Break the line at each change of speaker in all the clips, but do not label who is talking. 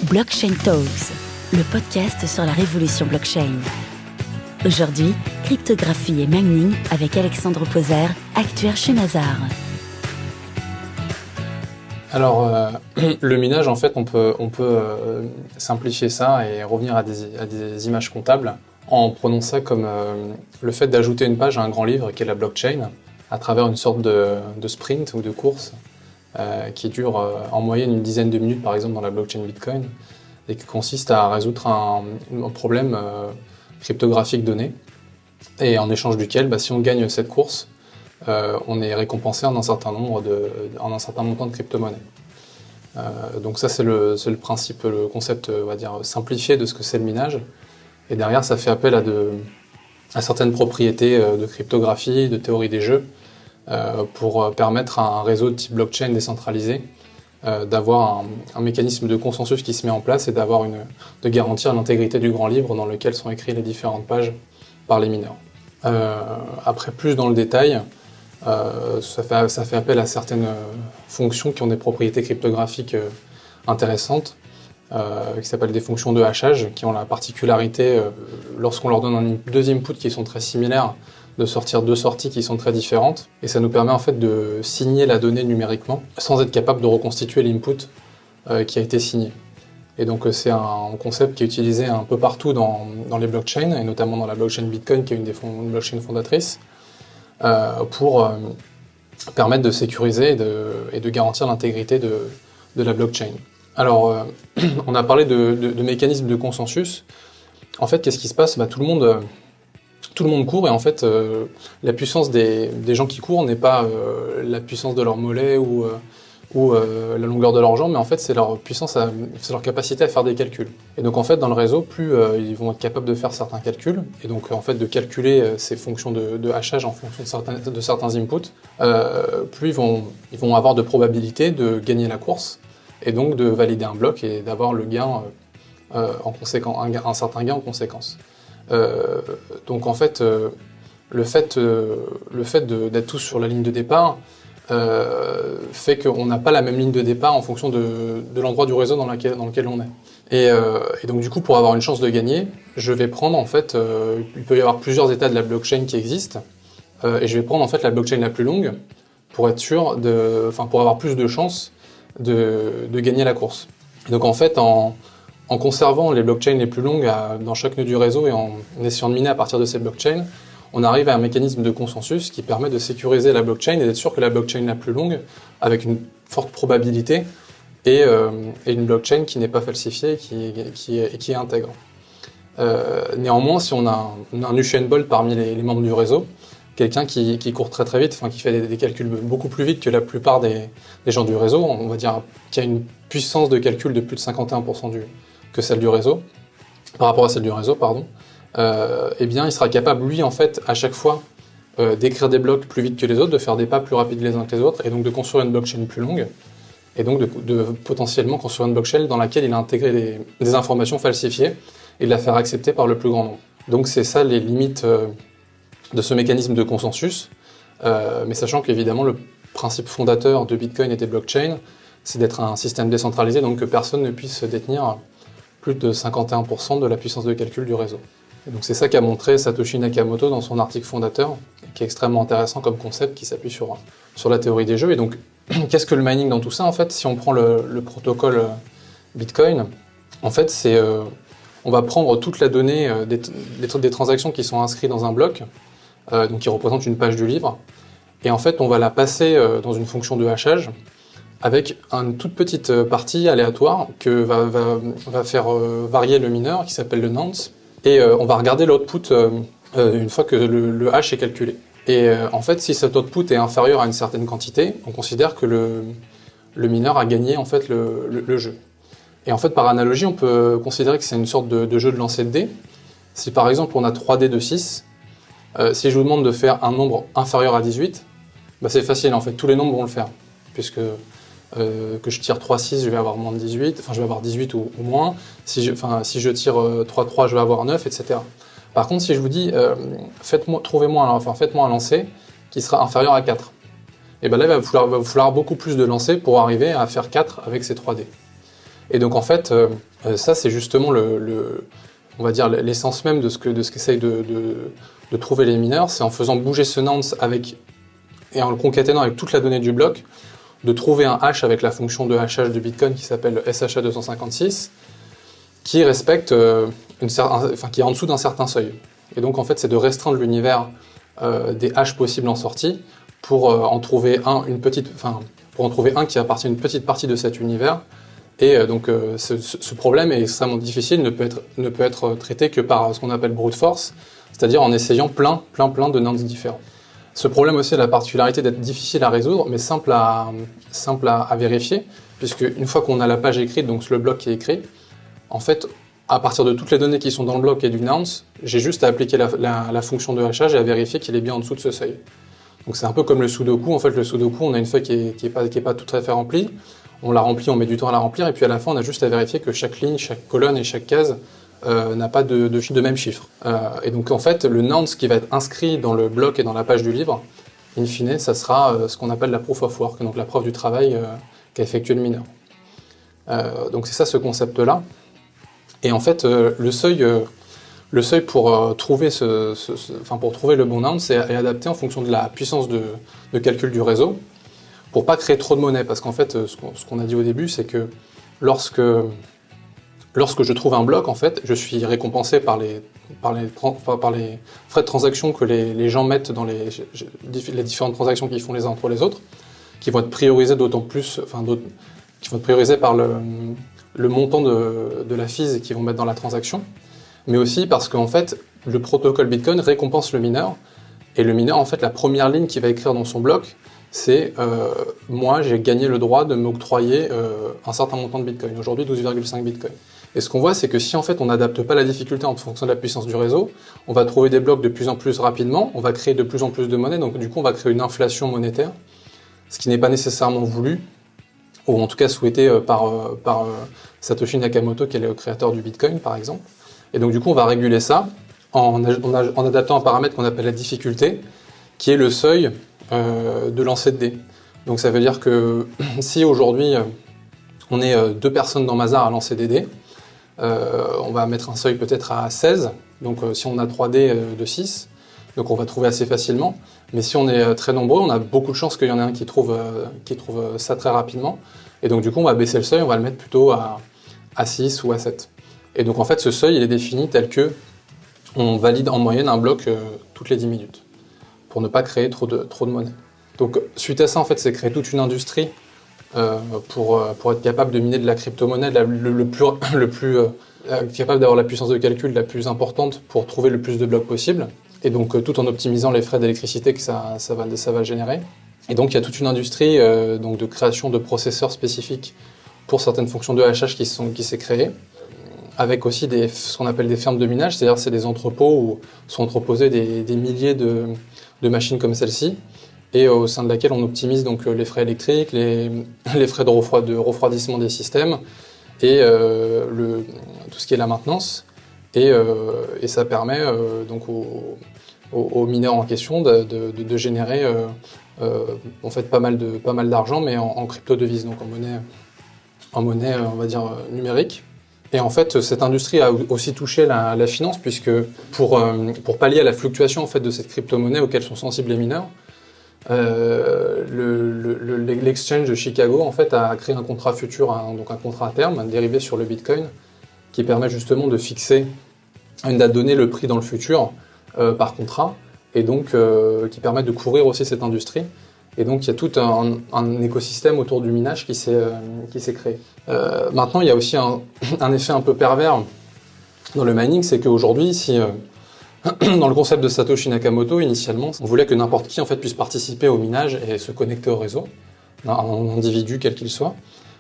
Blockchain Talks, le podcast sur la révolution blockchain. Aujourd'hui, cryptographie et mining avec Alexandre Poser, actuaire chez Mazars.
Alors, le minage, en fait, on peut simplifier ça et revenir à des images comptables en prenant ça comme le fait d'ajouter une page à un grand livre qui est la blockchain à travers une sorte de sprint ou de course qui dure en moyenne une dizaine de minutes, par exemple, dans la blockchain Bitcoin et qui consiste à résoudre un problème cryptographique donné et en échange duquel, si on gagne cette course, on est récompensé en un certain montant de crypto-monnaies. Donc ça, c'est le principe, le concept, on va dire, simplifié de ce que c'est le minage. Et derrière, ça fait appel à certaines propriétés de cryptographie, de théorie des jeux, pour permettre à un réseau de type blockchain décentralisé d'avoir un mécanisme de consensus qui se met en place et de garantir l'intégrité du grand livre dans lequel sont écrites les différentes pages par les mineurs. Après, plus dans le détail, ça fait appel à certaines fonctions qui ont des propriétés cryptographiques intéressantes, qui s'appellent des fonctions de hachage, qui ont la particularité, lorsqu'on leur donne deux inputs qui sont très similaires, de sortir deux sorties qui sont très différentes. Et ça nous permet en fait de signer la donnée numériquement, sans être capable de reconstituer l'input qui a été signé. Et donc c'est un concept qui est utilisé un peu partout dans les blockchains, et notamment dans la blockchain Bitcoin, qui est une des blockchains fondatrices, pour permettre de sécuriser et de garantir l'intégrité de la blockchain. Alors, on a parlé de mécanismes de consensus. En fait, qu'est-ce qui se passe ? Tout le monde court, et en fait, la puissance des gens qui courent n'est pas la puissance de leur mollet ou la longueur de leurs jambes, mais en fait, c'est leur puissance, c'est leur capacité à faire des calculs. Et donc, en fait, dans le réseau, plus ils vont être capables de faire certains calculs, et donc, en fait, de calculer ces fonctions de hachage en fonction de certains inputs, plus ils vont avoir de probabilité de gagner la course, et donc de valider un bloc et d'avoir le gain en conséquence, un certain gain en conséquence. Donc en fait, le fait d'être tous sur la ligne de départ fait qu'on n'a pas la même ligne de départ en fonction de l'endroit du réseau dans lequel on est. Et donc du coup, pour avoir une chance de gagner, je vais prendre en fait, il peut y avoir plusieurs états de la blockchain qui existent, et je vais prendre en fait la blockchain la plus longue pour être sûr pour avoir plus de chances de gagner la course. Et donc en fait, en conservant les blockchains les plus longues dans chaque nœud du réseau et en essayant de miner à partir de ces blockchains, on arrive à un mécanisme de consensus qui permet de sécuriser la blockchain et d'être sûr que la blockchain la plus longue, avec une forte probabilité, est une blockchain qui n'est pas falsifiée et qui est intègre. Néanmoins, si on a un Usain Bolt parmi les membres du réseau, quelqu'un qui court très très vite, qui fait des calculs beaucoup plus vite que la plupart des gens du réseau, on va dire qui a une puissance de calcul de plus de 51% que celle du réseau, par rapport à celle du réseau, eh bien il sera capable, lui, en fait, à chaque fois, d'écrire des blocs plus vite que les autres, de faire des pas plus rapides les uns que les autres, et donc de construire une blockchain plus longue, et donc de potentiellement construire une blockchain dans laquelle il a intégré des informations falsifiées, et de la faire accepter par le plus grand nombre. Donc c'est ça les limites de ce mécanisme de consensus, mais sachant qu'évidemment le principe fondateur de Bitcoin et des blockchains, c'est d'être un système décentralisé, donc que personne ne puisse détenir plus de 51% de la puissance de calcul du réseau. Et donc c'est ça qu'a montré Satoshi Nakamoto dans son article fondateur, qui est extrêmement intéressant comme concept, qui s'appuie sur la théorie des jeux. Et donc, qu'est-ce que le mining dans tout ça ? En fait, si on prend le protocole Bitcoin, en fait, on va prendre toute la donnée des transactions qui sont inscrites dans un bloc, donc qui représente une page du livre, et en fait, on va la passer dans une fonction de hachage, avec une toute petite partie aléatoire que va faire varier le mineur, qui s'appelle le nonce, et on va regarder l'output une fois que le hash est calculé. Et en fait, si cet output est inférieur à une certaine quantité, on considère que le mineur a gagné en fait le jeu. Et en fait, par analogie, on peut considérer que c'est une sorte de jeu de lancer de dés. Si par exemple on a 3 dés de 6, si je vous demande de faire un nombre inférieur à 18, c'est facile, en fait, tous les nombres vont le faire, puisque que je tire 3-6, je vais avoir moins de 18, je vais avoir 18 ou moins. Si je tire 3-3, je vais avoir 9, etc. Par contre, si je vous dis, faites-moi un lancer qui sera inférieur à 4, et là, il va vous falloir beaucoup plus de lancers pour arriver à faire 4 avec ces 3 dés. Et donc en fait, ça c'est justement on va dire l'essence même de ce qu'essayent de trouver les mineurs, c'est en faisant bouger ce nonce et en le concaténant avec toute la donnée du bloc, de trouver un hash avec la fonction de hachage de Bitcoin qui s'appelle SHA-256, qui respecte, qui est en dessous d'un certain seuil. Et donc en fait, c'est de restreindre l'univers des hashes possibles en sortie pour en trouver un qui appartient à une petite partie de cet univers. Et donc ce problème est extrêmement difficile, ne peut être traité que par ce qu'on appelle brute force, c'est-à-dire en essayant plein de nonces différents. Ce problème aussi a la particularité d'être difficile à résoudre, mais simple à vérifier, puisque une fois qu'on a la page écrite, donc le bloc qui est écrit, en fait, à partir de toutes les données qui sont dans le bloc et du nonce, j'ai juste à appliquer la fonction de hachage et à vérifier qu'il est bien en dessous de ce seuil. Donc c'est un peu comme le sudoku. En fait, le sudoku, on a une feuille qui est pas tout à fait remplie. On la remplit, on met du temps à la remplir, et puis à la fin, on a juste à vérifier que chaque ligne, chaque colonne et chaque case n'a pas de même chiffre. Et donc en fait, le nonce qui va être inscrit dans le bloc et dans la page du livre, in fine, ça sera ce qu'on appelle la proof of work, donc la preuve du travail qu'a effectué le mineur. Donc c'est ça ce concept-là. Et en fait, le seuil pour trouver pour trouver le bon nonce est adapté en fonction de la puissance de calcul du réseau, pour pas créer trop de monnaie, parce qu'en fait, ce qu'on a dit au début, c'est que lorsque je trouve un bloc, en fait, je suis récompensé par les frais de transaction que les gens mettent dans les différentes transactions qu'ils font les uns entre les autres, qui vont être priorisées qui vont être priorisées par le montant de la fees qu'ils vont mettre dans la transaction, mais aussi parce qu'en fait, le protocole Bitcoin récompense le mineur, et le mineur, en fait, la première ligne qu'il va écrire dans son bloc, c'est moi, j'ai gagné le droit de m'octroyer un certain montant de Bitcoin, aujourd'hui 12,5 Bitcoin. Et ce qu'on voit, c'est que si en fait on n'adapte pas la difficulté en fonction de la puissance du réseau, on va trouver des blocs de plus en plus rapidement, on va créer de plus en plus de monnaie, donc du coup on va créer une inflation monétaire, ce qui n'est pas nécessairement voulu, ou en tout cas souhaité par Satoshi Nakamoto, qui est le créateur du Bitcoin par exemple. Et donc du coup on va réguler ça en adaptant un paramètre qu'on appelle la difficulté, qui est le seuil de lancer de dés. Donc ça veut dire que si aujourd'hui on est 2 personnes dans Mazar à lancer des dés, on va mettre un seuil peut-être à 16, donc si on a 3 dés de 6, donc on va trouver assez facilement. Mais si on est très nombreux, on a beaucoup de chances qu'il y en ait un qui trouve ça très rapidement. Et donc du coup on va baisser le seuil, on va le mettre plutôt à 6 ou à 7. Et donc en fait ce seuil il est défini tel que on valide en moyenne un bloc toutes les 10 minutes, pour ne pas créer trop de monnaie. Donc suite à ça, en fait, c'est créer toute une industrie pour être capable de miner de la crypto-monnaie, capable d'avoir la puissance de calcul la plus importante pour trouver le plus de blocs possible, et donc tout en optimisant les frais d'électricité que ça va générer. Et donc il y a toute une industrie donc de création de processeurs spécifiques pour certaines fonctions de hachage qui s'est créée, avec aussi ce qu'on appelle des fermes de minage, c'est-à-dire c'est des entrepôts où sont entreposés des milliers de machines comme celle-ci, et au sein de laquelle on optimise donc les frais électriques, les frais de refroidissement des systèmes, et tout ce qui est la maintenance, et ça permet donc aux mineurs en question de générer en fait pas mal d'argent, mais en crypto-devise, donc en monnaie on va dire numérique. Et en fait, cette industrie a aussi touché la finance, puisque pour pallier à la fluctuation en fait, de cette crypto-monnaie auquel sont sensibles les mineurs, l'exchange de Chicago en fait, a créé un contrat futur, donc un contrat à terme, dérivé sur le Bitcoin, qui permet justement de fixer à une date donnée le prix dans le futur par contrat, et donc qui permet de couvrir aussi cette industrie. Et donc il y a tout un écosystème autour du minage qui s'est créé. Maintenant, il y a aussi un effet un peu pervers dans le mining, c'est qu'aujourd'hui, dans le concept de Satoshi Nakamoto, initialement, on voulait que n'importe qui en fait, puisse participer au minage et se connecter au réseau, un individu quel qu'il soit.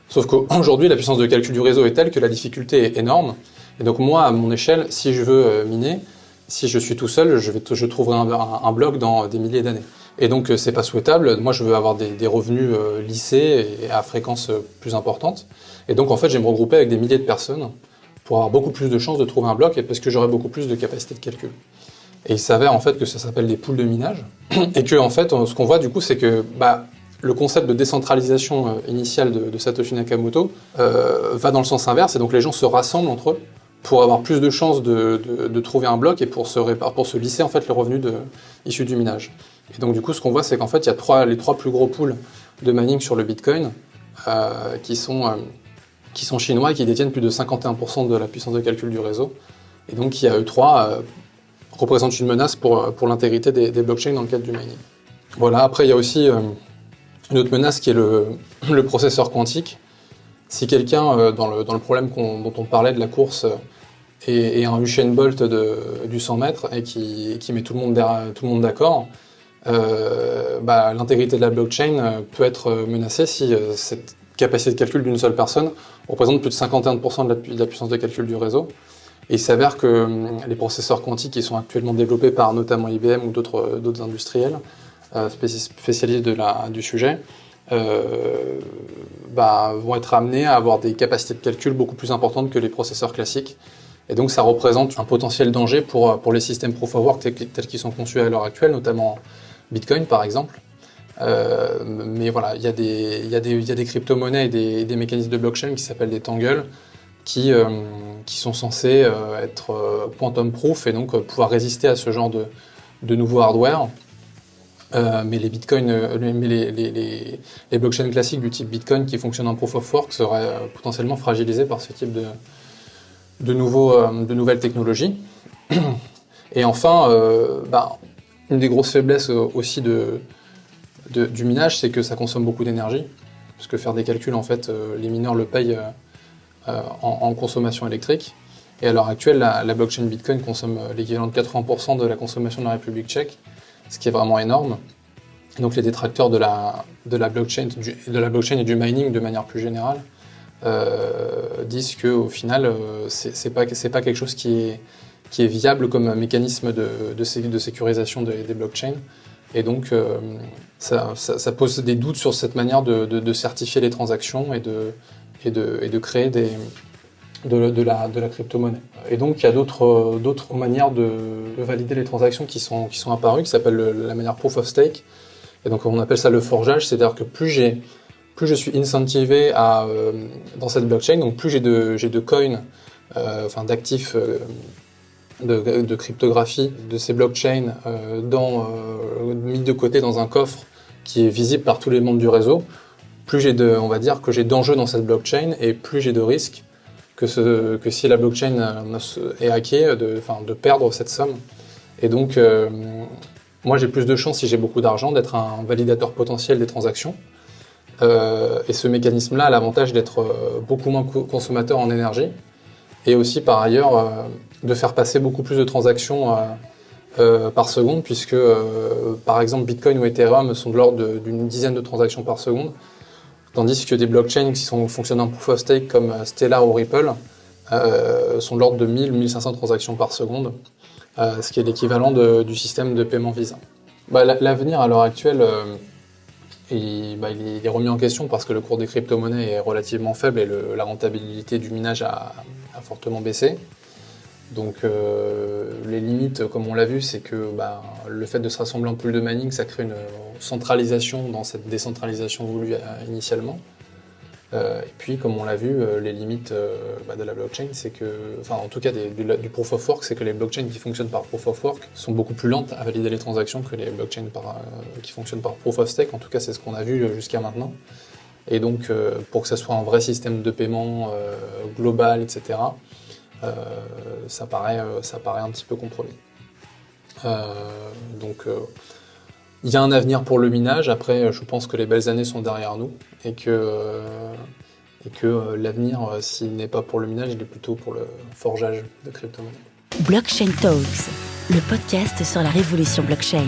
Sauf qu'aujourd'hui, la puissance de calcul du réseau est telle que la difficulté est énorme. Et donc moi, à mon échelle, si je veux miner, si je suis tout seul, je trouverai un bloc dans des milliers d'années. Et donc c'est pas souhaitable. Moi je veux avoir des revenus lissés et à fréquence plus importante. Et donc en fait je vais me regrouper avec des milliers de personnes pour avoir beaucoup plus de chances de trouver un bloc, et parce que j'aurai beaucoup plus de capacité de calcul. Et il s'avère en fait que ça s'appelle des pools de minage, et que en fait ce qu'on voit du coup c'est que le concept de décentralisation initiale de Satoshi Nakamoto va dans le sens inverse, et donc les gens se rassemblent entre eux pour avoir plus de chances de trouver un bloc et pour se lisser en fait les revenus issus du minage. Et donc du coup, ce qu'on voit, c'est qu'en fait, il y a les trois plus gros pools de mining sur le Bitcoin qui sont chinois et qui détiennent plus de 51% de la puissance de calcul du réseau. Et donc qui, à eux trois, représentent une menace pour l'intégrité des blockchains dans le cadre du mining. Voilà, après, il y a aussi une autre menace qui est le processeur quantique. Si quelqu'un, dans le problème dont on parlait de la course, est un Usain Bolt du 100 mètres et qui met tout le monde d'accord, l'intégrité de la blockchain peut être menacée si cette capacité de calcul d'une seule personne représente plus de 51% de la puissance de calcul du réseau. Et il s'avère que les processeurs quantiques qui sont actuellement développés par notamment IBM ou d'autres industriels spécialistes du sujet vont être amenés à avoir des capacités de calcul beaucoup plus importantes que les processeurs classiques. Et donc ça représente un potentiel danger pour les systèmes Proof of Work tels qu'ils sont conçus à l'heure actuelle, notamment Bitcoin par exemple. Mais voilà, il y a des crypto-monnaies et des mécanismes de blockchain qui s'appellent des tangles qui sont censés être quantum proof et donc pouvoir résister à ce genre de nouveaux hardware. Mais les blockchains classiques du type Bitcoin qui fonctionnent en Proof of Work seraient potentiellement fragilisés par ce type de nouvelles technologies. Et enfin, une des grosses faiblesses aussi du minage, c'est que ça consomme beaucoup d'énergie, parce que faire des calculs, en fait, les mineurs le payent en consommation électrique. Et à l'heure actuelle, la blockchain Bitcoin consomme l'équivalent de 80% de la consommation de la République tchèque, ce qui est vraiment énorme. Et donc les détracteurs de la blockchain et du mining de manière plus générale disent qu'au final, c'est pas quelque chose qui est viable comme un mécanisme de sécurisation des blockchains. Et donc ça pose des doutes sur cette manière de certifier les transactions et de créer de la crypto-monnaie. Et donc il y a d'autres manières de valider les transactions qui sont apparues, qui s'appellent la manière proof of stake. Et donc on appelle ça le forgeage, c'est-à-dire que plus je suis incentivé dans cette blockchain, donc plus j'ai de coins, d'actifs de cryptographie de ces blockchains mis de côté dans un coffre qui est visible par tous les membres du réseau, plus j'ai d'enjeux dans cette blockchain et plus j'ai de risques que si la blockchain est hackée, de perdre cette somme. Et donc, moi j'ai plus de chances, si j'ai beaucoup d'argent, d'être un validateur potentiel des transactions. Et ce mécanisme-là a l'avantage d'être beaucoup moins consommateur en énergie et aussi par ailleurs de faire passer beaucoup plus de transactions par seconde, puisque par exemple Bitcoin ou Ethereum sont de l'ordre d'une dizaine de transactions par seconde, tandis que des blockchains qui fonctionnent en proof of stake comme Stellar ou Ripple sont de l'ordre de 1000-1500 transactions par seconde, ce qui est l'équivalent du système de paiement Visa. L'avenir à l'heure actuelle, il est remis en question parce que le cours des crypto-monnaies est relativement faible et la rentabilité du minage a fortement baissé. Donc les limites, comme on l'a vu, c'est que le fait de se rassembler en pool de mining, ça crée une centralisation dans cette décentralisation voulue initialement. Et puis, comme on l'a vu, les limites de la blockchain, c'est que, en tout cas du proof of work, c'est que les blockchains qui fonctionnent par proof of work sont beaucoup plus lentes à valider les transactions que les blockchains qui fonctionnent par proof of stake. En tout cas, c'est ce qu'on a vu jusqu'à maintenant. Et donc, pour que ça soit un vrai système de paiement global, etc., ça paraît un petit peu compromis. Il y a un avenir pour le minage. Après, je pense que les belles années sont derrière nous et que l'avenir, s'il n'est pas pour le minage, il est plutôt pour le forgeage de crypto-monnaies.
Blockchain Talks, le podcast sur la révolution blockchain.